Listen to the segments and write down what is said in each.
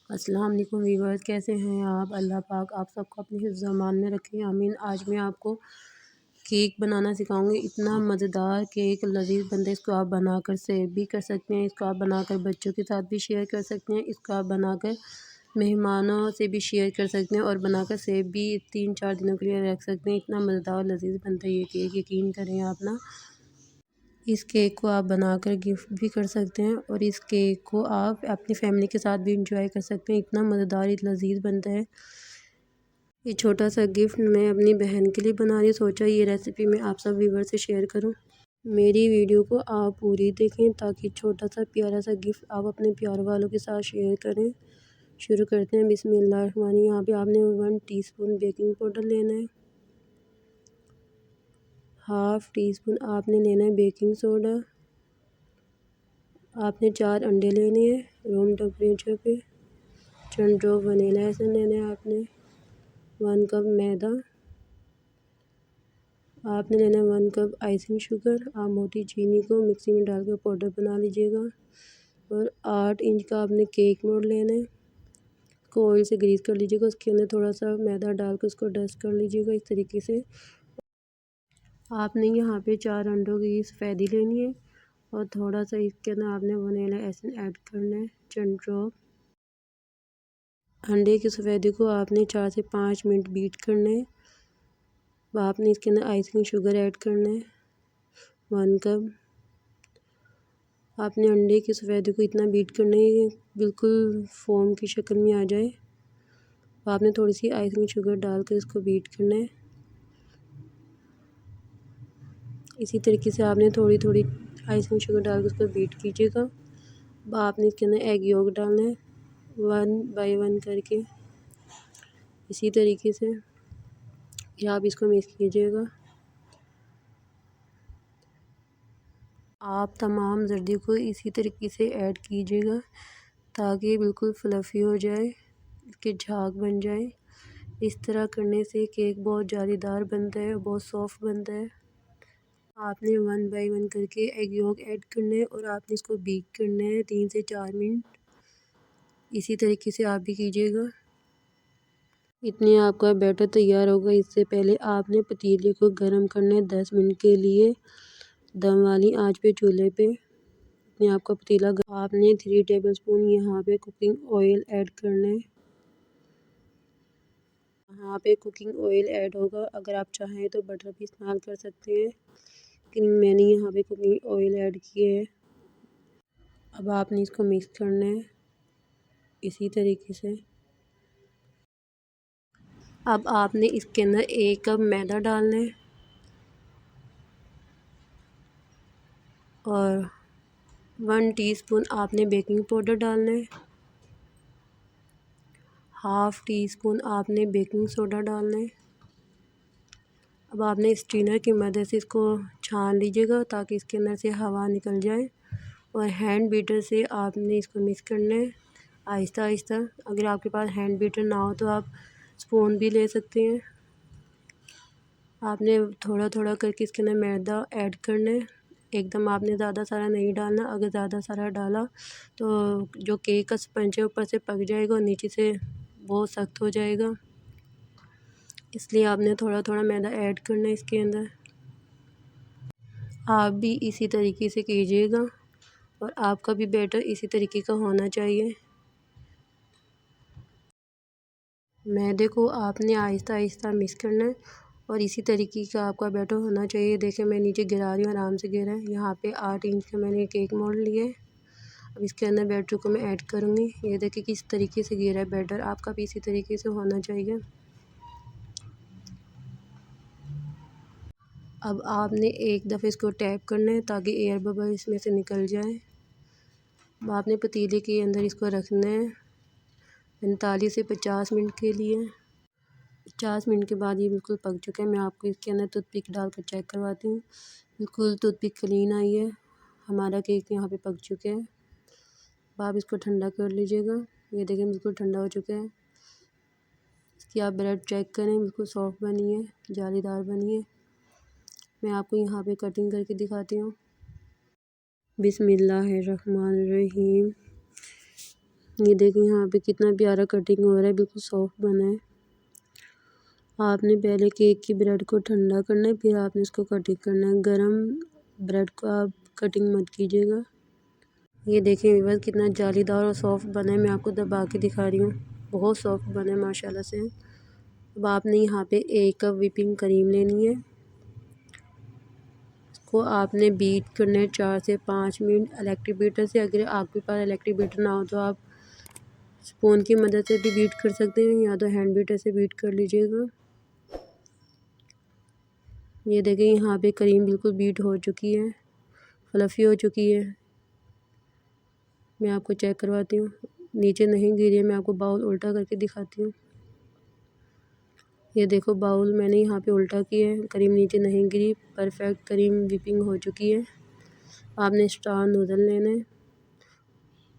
अस्सलाम वालेकुम व्यूअर्स, कैसे हैं आप। अल्लाह पाक आप सबको अपनी हिफ्ज़ अमान में रखें, आमीन। आज मैं आपको केक बनाना सिखाऊंगी। इतना मज़ेदार केक, लजीज बनता है। इसको आप बनाकर सेव भी कर सकते हैं, इसको आप बनाकर बच्चों के साथ भी शेयर कर सकते हैं, इसको आप बनाकर मेहमानों से भी शेयर कर सकते हैं और बनाकर सेव भी 3-4 दिनों के लिए रख सकते हैं। इतना मज़ेदार और लजीज बनता है ये केक, यकीन करें आप ना। इस केक को आप बनाकर गिफ्ट भी कर सकते हैं और इस केक को आप अपनी फैमिली के साथ भी इंजॉय कर सकते हैं। इतना मज़ेदार, इतना लजीज बनता है। ये छोटा सा गिफ्ट मैं अपनी बहन के लिए बना रही, सोचा ये रेसिपी मैं आप सब व्यूवर से शेयर करूं। मेरी वीडियो को आप पूरी देखें ताकि छोटा सा प्यारा सा गिफ्ट आप अपने प्यार वालों के साथ शेयर करें। शुरू करते हैं। बिस्मिल्लाह। यहाँ पे आपने 1 टीस्पून बेकिंग पाउडर लेना है। हाफ़ टी स्पून आपने लेना है बेकिंग सोडा। आपने 4 अंडे लेने हैं रूम टेम्परेचर पे। चंद ड्रॉप वनीला एसेंस लेना है आपने। 1 कप मैदा। आपने लेना है 1 कप आइसिंग शुगर। आप मोटी चीनी को मिक्सी में डालकर पाउडर बना लीजिएगा। और 8 इंच का आपने केक मोल्ड लेना है। इसको ऑयल से ग्रीस कर लीजिएगा, उसके अंदर थोड़ा सा मैदा डालकर उसको डस्ट कर लीजिएगा इस तरीके से। आपने यहाँ पे 4 अंडों की सफ़ेदी लेनी है और थोड़ा सा इसके अंदर आपने वनीला एसेंस ऐड करना है, चंद ड्रॉप। अंडे की सफ़ेदी को आपने 4 से 5 मिनट बीट करना है। आपने इसके अंदर आइसिंग शुगर ऐड करना है 1 कप। आपने अंडे की सफ़ेदी को इतना बीट करना है कि बिल्कुल फोम की शक्ल में आ जाए। आपने थोड़ी सी आइसिंग शुगर डालकर इसको बीट करना है। इसी तरीके से आपने थोड़ी थोड़ी आइसिंग शुगर डालकर उसको बीट कीजिएगा। अब आपने इसके अंदर एग योक डालना है 1 बाय 1 करके। इसी तरीके से फिर आप इसको मिक्स कीजिएगा। आप तमाम जर्दी को इसी तरीके से ऐड कीजिएगा ताकि बिल्कुल फ्लफ़ी हो जाए, इसके झाग बन जाए। इस तरह करने से केक बहुत जालीदार बनता है और बहुत सॉफ्ट बनता है। आपने 1 बाय 1 करके एग योक ऐड करना है और आपने इसको बीक करना है 3 से 4 मिनट। इसी तरीके से आप भी कीजिएगा। इतने आपका बैटर तैयार होगा। इससे पहले आपने पतीले को गर्म करना है 10 मिनट के लिए दम वाली आंच पे चूल्हे पे। इतने आपका पतीला आपने 3 टेबलस्पून यहाँ पे कुकिंग ऑयल ऐड करना है। यहाँ पे कुकिंग ऑयल ऐड होगा, अगर आप चाहें तो बटर भी इस्तेमाल कर सकते हैं, लेकिन मैंने यहाँ पे कुकिंग ऑयल ऐड किए है। अब आपने इसको मिक्स करना है इसी तरीके से। अब आपने इसके अंदर 1 कप मैदा डालना है और 1 टीस्पून आपने बेकिंग पाउडर डालना है। हाफ़ टी स्पून आपने बेकिंग सोडा डालना है। अब आपने स्ट्रेनर की मदद से इसको छान लीजिएगा ताकि इसके अंदर से हवा निकल जाए और हैंड बीटर से आपने इसको मिक्स करना है आहिस्ता आहिस्ता। अगर आपके पास हैंड बीटर ना हो तो आप स्पून भी ले सकते हैं। आपने थोड़ा थोड़ा करके इसके अंदर मैदा ऐड करना है, एकदम आपने ज़्यादा सारा नहीं डालना। अगर ज़्यादा सारा डाला तो जो केक का स्पंज है ऊपर से पक जाएगा और नीचे से बहुत सख्त हो जाएगा, इसलिए आपने थोड़ा थोड़ा मैदा ऐड करना है इसके अंदर। आप भी इसी तरीके से कीजिएगा और आपका भी बैटर इसी तरीके का होना चाहिए। मैदे को आपने आहिस्ता आहिस्ता मिक्स करना है और इसी तरीके का आपका बैटर होना चाहिए। देखें मैं नीचे गिरा रही हूँ, आराम से गिरा है। यहाँ पे 8 इंच का मैंने केक मोल्ड लिया है। अब इसके अंदर बैटर को मैं ऐड करूँगी। ये देखिए किस तरीके से गिरा है बैटर, आपका भी इसी तरीके से होना चाहिए। अब आपने एक दफ़े इसको टैप करना है ताकि एयर बबल इसमें से निकल जाए। अब आपने पतीले के अंदर इसको रखना है 45 से 50 मिनट के लिए। 50 मिनट के बाद ये बिल्कुल पक चुका है। मैं आपको इसके अंदर टूथपिक डालकर चेक करवाती हूँ। बिल्कुल टूथपिक क्लीन आई है। हमारा केक यहाँ पे पक चुका है। अब आप इसको ठंडा कर लीजिएगा। ये देखें बिल्कुल ठंडा हो चुका है। इसकी आप ब्रेड चेक करें, बिल्कुल सॉफ्ट बनी है, जालीदार बनी है। मैं आपको यहाँ पे कटिंग करके दिखाती हूँ। बिस्मिल्लाहिर्रहमानिर्रहीम। ये देखें यहाँ पे कितना प्यारा कटिंग हो रहा है, बिल्कुल सॉफ्ट बना है। आपने पहले केक की ब्रेड को ठंडा करना है, फिर आपने इसको कटिंग करना है। गरम ब्रेड को आप कटिंग मत कीजिएगा। ये देखें व्यूअर्स कितना जालीदार और सॉफ्ट बना है। मैं आपको दबा के दिखा रही हूँ, बहुत सॉफ्ट बना है माशाल्लाह से। अब आपने यहाँ पे 1 कप व्हिपिंग क्रीम लेनी है। इसको आपने बीट करना है 4 से 5 मिनट इलेक्ट्रिक बीटर से। अगर आपके पास इलेक्ट्रिक बीटर ना हो तो आप स्पून की मदद से भी बीट कर सकते हैं, या तो हैंड बीटर से बीट कर लीजिएगा। ये देखें यहाँ पे क्रीम बिल्कुल बीट हो चुकी है, फ्लफ़ी हो चुकी है। मैं आपको चेक करवाती हूँ, नीचे नहीं गिरी है। मैं आपको बाउल उल्टा करके दिखाती हूँ। ये देखो बाउल मैंने यहाँ पे उल्टा किया है, क्रीम नीचे नहीं गिरी, परफेक्ट क्रीम व्हिपिंग हो चुकी है। आपने स्टार नूडल लेना है,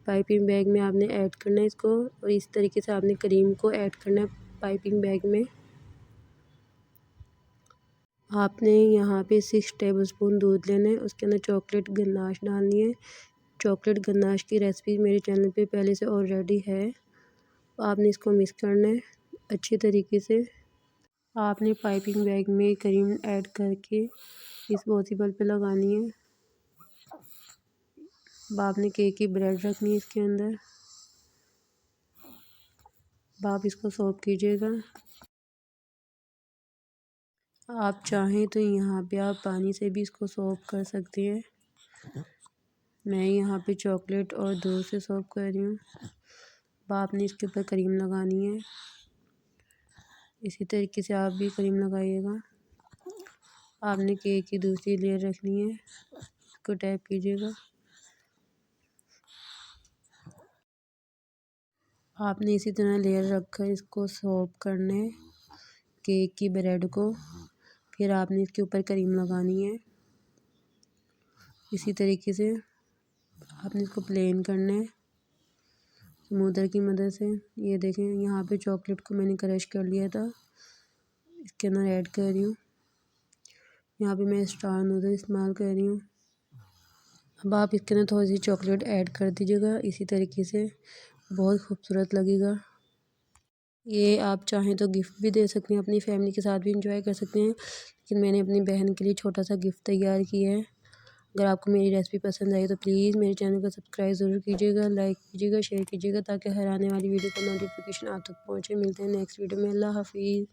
पाइपिंग बैग में आपने ऐड करना है इसको, और इस तरीके से आपने क्रीम को ऐड करना है पाइपिंग बैग में। आपने यहाँ पे 6 टेबलस्पून दूध लेना है, उसके अंदर चॉकलेट गनाश डालनी है। चॉकलेट गनाश की रेसिपी मेरे चैनल पे पहले से ऑलरेडी है। आपने इसको मिक्स करना है अच्छी तरीके से। आपने पाइपिंग बैग में क्रीम ऐड करके इस पॉसिबल पे लगानी है। अब आपने केक की ब्रेड रखनी है इसके अंदर। अब आप इसको सर्व कीजिएगा। आप चाहें तो यहाँ पे आप पानी से भी इसको सर्व कर सकते हैं। मैं यहाँ पे चॉकलेट और दूध से सर्व कर रही हूँ। अब आपने इसके ऊपर क्रीम लगानी है, इसी तरीके से आप भी क्रीम लगाइएगा। आपने केक की दूसरी लेयर रखनी है, इसको टैप कीजिएगा। आपने इसी तरह लेयर रखकर इसको सर्व करना है केक की ब्रेड को। फिर आपने इसके ऊपर क्रीम लगानी है, इसी तरीके से आपने इसको प्लेन करना है स्मूदर की मदद से। ये देखें यहाँ पे चॉकलेट को मैंने क्रश कर लिया था, इसके अंदर ऐड कर रही हूँ। यहाँ पे मैं स्टार नूडल इस्तेमाल कर रही हूँ। अब आप इसके अंदर थोड़ी सी चॉकलेट ऐड कर दीजिएगा, इसी तरीके से बहुत खूबसूरत लगेगा। ये आप चाहें तो गिफ्ट भी दे सकते हैं, अपनी फैमिली के साथ भी इंजॉय कर सकते हैं। लेकिन मैंने अपनी बहन के लिए छोटा सा गिफ्ट तैयार किया है। अगर आपको मेरी रेसिपी पसंद आई तो प्लीज़ मेरे चैनल को सब्सक्राइब ज़रूर कीजिएगा, लाइक कीजिएगा, शेयर कीजिएगा, ताकि हर आने वाली वीडियो का नोटिफिकेशन आप तक पहुँचे। मिलते हैं नेक्स्ट वीडियो में। अल्लाह हाफिज़।